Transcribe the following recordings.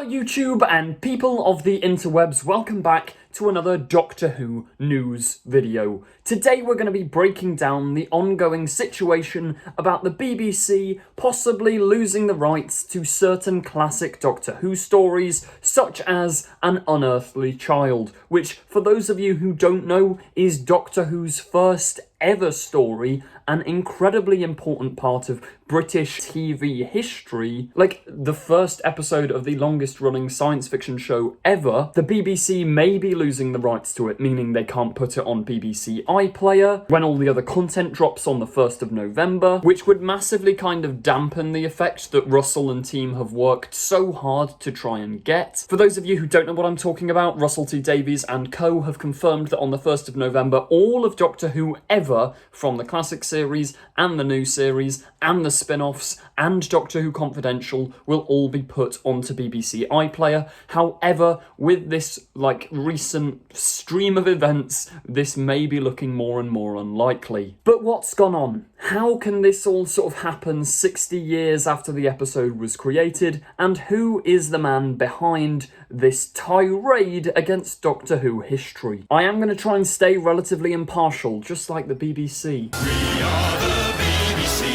Hello YouTube and people of the interwebs, welcome back to another Doctor Who news video. Today we're going to be breaking down the ongoing situation about the BBC possibly losing the rights to certain classic Doctor Who stories, such as An Unearthly Child, which, for those of you who don't know, is Doctor Who's first ever story, an incredibly important part of British TV history. Like the first episode of the longest running science fiction show ever, the BBC may be losing the rights to it, meaning they can't put it on BBC iPlayer when all the other content drops on the 1st of November, which would massively kind of dampen the effect that Russell and team have worked so hard to try and get. For those of you who don't know what I'm talking about, Russell T Davies and co have confirmed that on the 1st of November, all of Doctor Who ever, from the classic series and the new series and the spin-offs and Doctor Who Confidential, will all be put onto BBC iPlayer. However, with this recent stream of events, this may be looking more and more unlikely. But what's gone on? How can this all sort of happen 60 years after the episode was created? And who is the man behind this tirade against Doctor Who history? I am going to try and stay relatively impartial, just like the BBC. We are the BBC.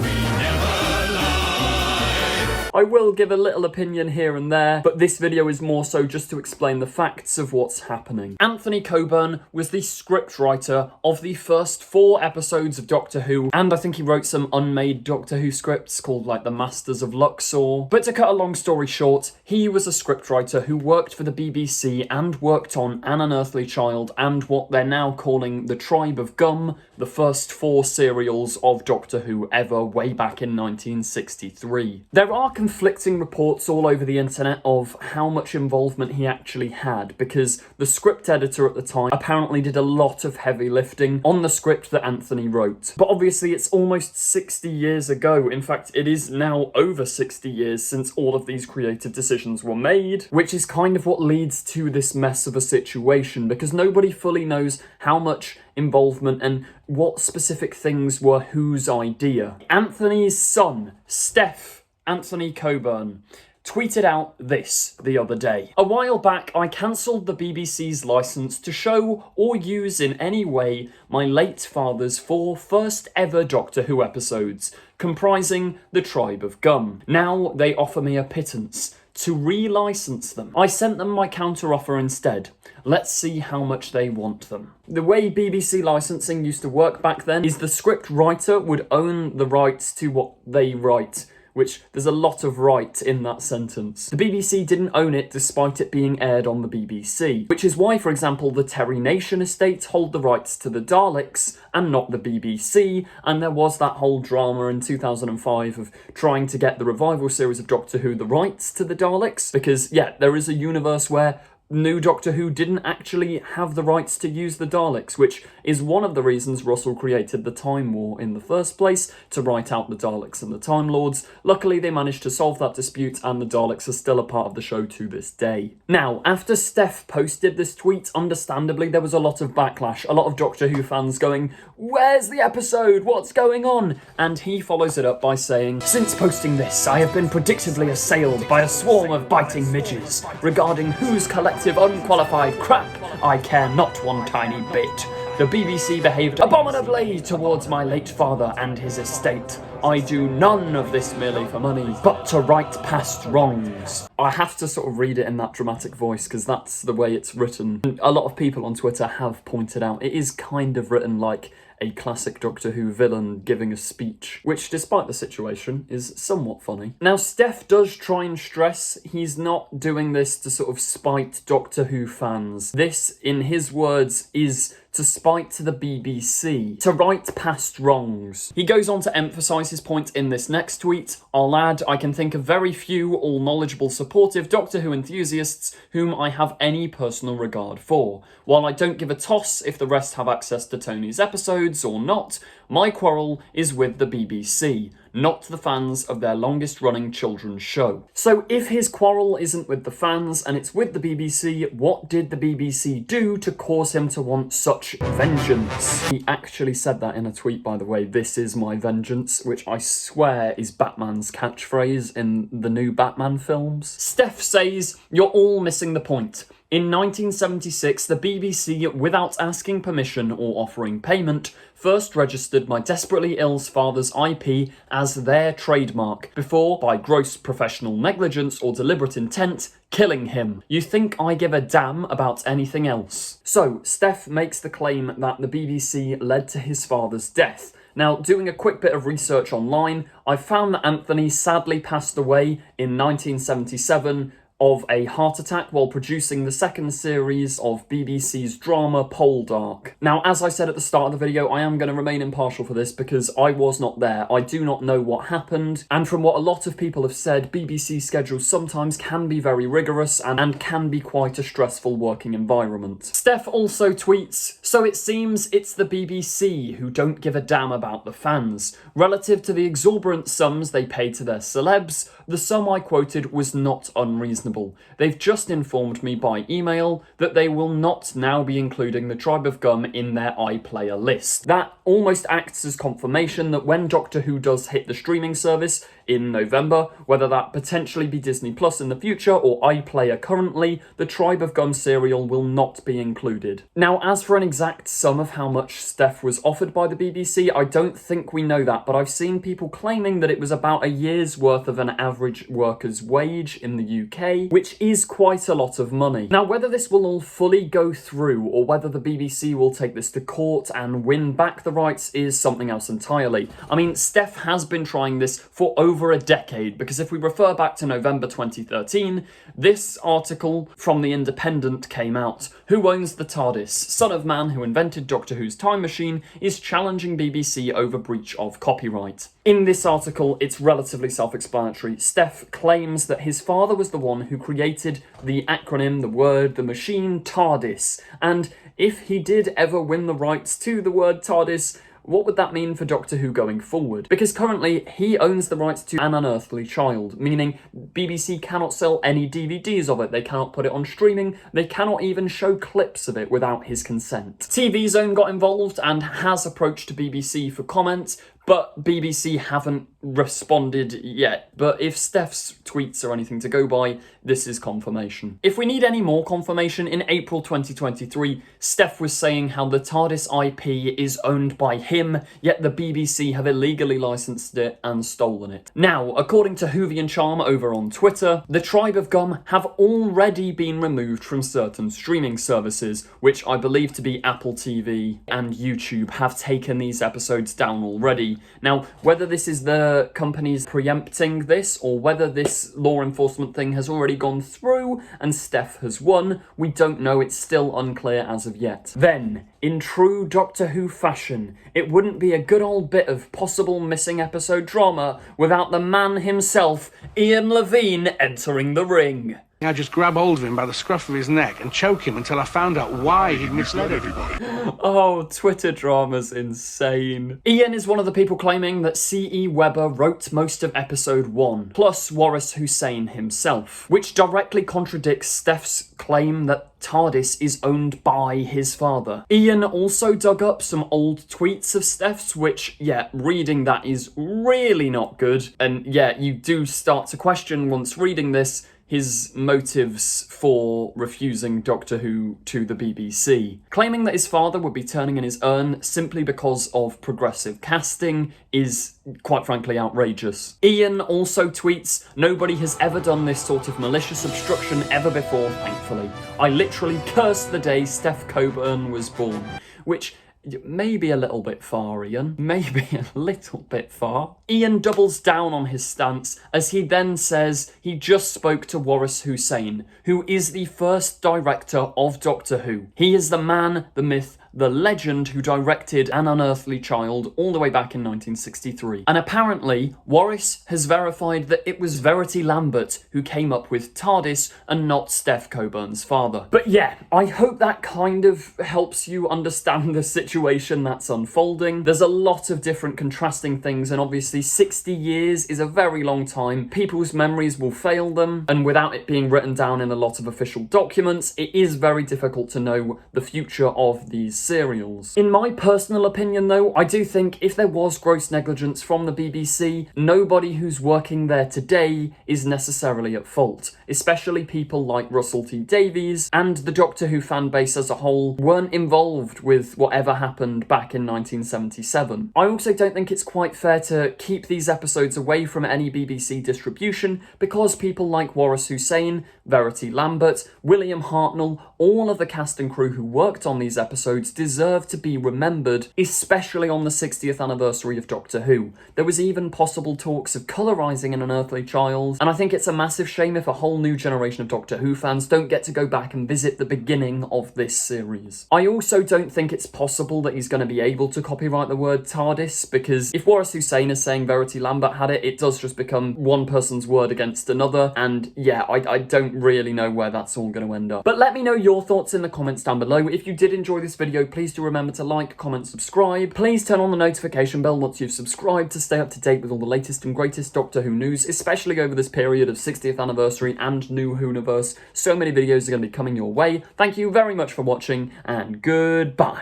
We never lie. I will give a little opinion here and there, but this video is more so just to explain the facts of what's happening. Anthony Coburn was the scriptwriter of the first 4 episodes of Doctor Who, and I think he wrote some unmade Doctor Who scripts called like The Masters of Luxor. But to cut a long story short, he was a scriptwriter who worked for the BBC and worked on An Unearthly Child and what they're now calling The Tribe of Gum, the first 4 serials of Doctor Who ever, way back in 1963. There are conflicting reports all over the internet of how much involvement he actually had, because the script editor at the time apparently did a lot of heavy lifting on the script that Anthony wrote. But obviously it's almost 60 years ago. In fact, it is now over 60 years since all of these creative decisions were made, which is kind of what leads to this mess of a situation, because nobody fully knows how much involvement and what specific things were whose idea. Anthony's son, Steph Anthony Coburn, tweeted out this the other day. A while back, I cancelled the BBC's licence to show or use in any way my late father's 4 first ever Doctor Who episodes, comprising The Tribe of Gum. Now they offer me a pittance to re-license them. I sent them my counter-offer instead. Let's see how much they want them. The way BBC licensing used to work back then is the script writer would own the rights to what they write, which there's a lot of right in that sentence. The BBC didn't own it despite it being aired on the BBC, which is why, for example, the Terry Nation estates hold the rights to the Daleks and not the BBC, and there was that whole drama in 2005 of trying to get the revival series of Doctor Who the rights to the Daleks, because, yeah, there is a universe where new Doctor Who didn't actually have the rights to use the Daleks, which is one of the reasons Russell created the Time War in the first place, to write out the Daleks and the Time Lords. Luckily, they managed to solve that dispute, and the Daleks are still a part of the show to this day. Now, after Steph posted this tweet, understandably, there was a lot of backlash, a lot of Doctor Who fans going, "Where's the episode? What's going on?" And he follows it up by saying, "Since posting this, I have been predictably assailed by a swarm of biting midges regarding whose collective unqualified crap I care not one tiny bit. The BBC behaved abominably towards my late father and his estate. I do none of this merely for money, but to right past wrongs." I have to sort of read it in that dramatic voice because that's the way it's written. And a lot of people on Twitter have pointed out it is kind of written like a classic Doctor Who villain giving a speech, which, despite the situation, is somewhat funny. Now, Steph does try and stress he's not doing this to sort of spite Doctor Who fans. This, in his words, is to spite the BBC, to right past wrongs. He goes on to emphasise his point in this next tweet. I'll add, I can think of very few all-knowledgeable, supportive Doctor Who enthusiasts whom I have any personal regard for. While I don't give a toss if the rest have access to Tony's episodes or not, my quarrel is with the BBC. not the fans of their longest-running children's show. So if his quarrel isn't with the fans and it's with the BBC, what did the BBC do to cause him to want such vengeance? He actually said that in a tweet, by the way, "This is my vengeance," which I swear is Batman's catchphrase in the new Batman films. Steph says, "You're all missing the point. In 1976, the BBC, without asking permission or offering payment, first registered my desperately ill's father's IP as their trademark, before, by gross professional negligence or deliberate intent, killing him. You think I give a damn about anything else?" So, Steph makes the claim that the BBC led to his father's death. Now, doing a quick bit of research online, I found that Anthony sadly passed away in 1977 of a heart attack while producing the second series of BBC's drama Poldark. Now, as I said at the start of the video, I am going to remain impartial for this because I was not there. I do not know what happened, and from what a lot of people have said, BBC schedules sometimes can be very rigorous and can be quite a stressful working environment. Steph also tweets, "So it seems it's the BBC who don't give a damn about the fans. Relative to the exorbitant sums they pay to their celebs, the sum I quoted was not unreasonable. They've just informed me by email that they will not now be including the Tribe of Gum in their iPlayer list." That almost acts as confirmation that when Doctor Who does hit the streaming service in November, whether that potentially be Disney Plus in the future or iPlayer currently, the Tribe of Gum serial will not be included. Now, as for an exact sum of how much Steph was offered by the BBC, I don't think we know that, but I've seen people claiming that it was about a year's worth of an average worker's wage in the UK, which is quite a lot of money. Now, whether this will all fully go through or whether the BBC will take this to court and win back the rights is something else entirely. I mean, Steph has been trying this for over a decade, because if we refer back to November 2013, this article from The Independent came out. "Who owns the TARDIS? Son of man who invented Doctor Who's time machine is challenging BBC over breach of copyright." In this article, it's relatively self-explanatory. Steph claims that his father was the one who created the acronym, the word, the machine, TARDIS, and if he did ever win the rights to the word TARDIS, what would that mean for Doctor Who going forward? Because currently, he owns the rights to An Unearthly Child, meaning BBC cannot sell any DVDs of it, they cannot put it on streaming, they cannot even show clips of it without his consent. TV Zone got involved and has approached BBC for comment, but BBC haven't responded yet. But if Steph's tweets are anything to go by, this is confirmation. If we need any more confirmation, in April 2023, Steph was saying how the TARDIS IP is owned by him, yet the BBC have illegally licensed it and stolen it. Now, according to Whovian Charm over on Twitter, the Tribe of Gum have already been removed from certain streaming services, which I believe to be Apple TV and YouTube have taken these episodes down already. Now, whether this is the companies preempting this or whether this law enforcement thing has already gone through and Steph has won, we don't know. It's still unclear as of yet. Then, in true Doctor Who fashion, it wouldn't be a good old bit of possible missing episode drama without the man himself, Ian Levine, entering the ring. I just grab hold of him by the scruff of his neck and choke him until I found out why he'd misled everybody. Oh, Twitter drama's insane. Ian is one of the people claiming that C.E. Webber wrote most of episode 1, plus Waris Hussein himself, which directly contradicts Steph's claim that TARDIS is owned by his father. Ian also dug up some old tweets of Steph's, which, yeah, reading that is really not good. And yeah, you do start to question once reading this, his motives for refusing Doctor Who to the BBC. Claiming that his father would be turning in his urn simply because of progressive casting is, quite frankly, outrageous. Ian also tweets, "Nobody has ever done this sort of malicious obstruction ever before, thankfully. I literally cursed the day Steph Coburn was born." Which, maybe a little bit far, Ian. Maybe a little bit far. Ian doubles down on his stance as he then says he just spoke to Waris Hussein, who is the first director of Doctor Who. He is the man, the myth, the legend who directed An Unearthly Child all the way back in 1963. And apparently, Waris has verified that it was Verity Lambert who came up with TARDIS and not Steph Coburn's father. But yeah, I hope that kind of helps you understand the situation that's unfolding. There's a lot of different contrasting things, and obviously 60 years is a very long time. People's memories will fail them, and without it being written down in a lot of official documents, it is very difficult to know the future of these serials. In my personal opinion though, I do think if there was gross negligence from the BBC, nobody who's working there today is necessarily at fault, especially people like Russell T Davies and the Doctor Who fan base as a whole weren't involved with whatever happened back in 1977. I also don't think it's quite fair to keep these episodes away from any BBC distribution because people like Waris Hussein, Verity Lambert, William Hartnell, all of the cast and crew who worked on these episodes deserve to be remembered, especially on the 60th anniversary of Doctor Who. There was even possible talks of colorising An Unearthly Child, and I think it's a massive shame if a whole new generation of Doctor Who fans don't get to go back and visit the beginning of this series. I also don't think it's possible that he's going to be able to copyright the word TARDIS, because if Waris Hussein is saying Verity Lambert had it, it does just become one person's word against another, and yeah, I don't really know where that's all going to end up. But let me know your thoughts in the comments down below. If you did enjoy this video, please do remember to like, comment, subscribe. Please turn on the notification bell once you've subscribed to stay up to date with all the latest and greatest Doctor Who news, especially over this period of 60th anniversary and New Whoniverse. So many videos are going to be coming your way. Thank you very much for watching, and goodbye.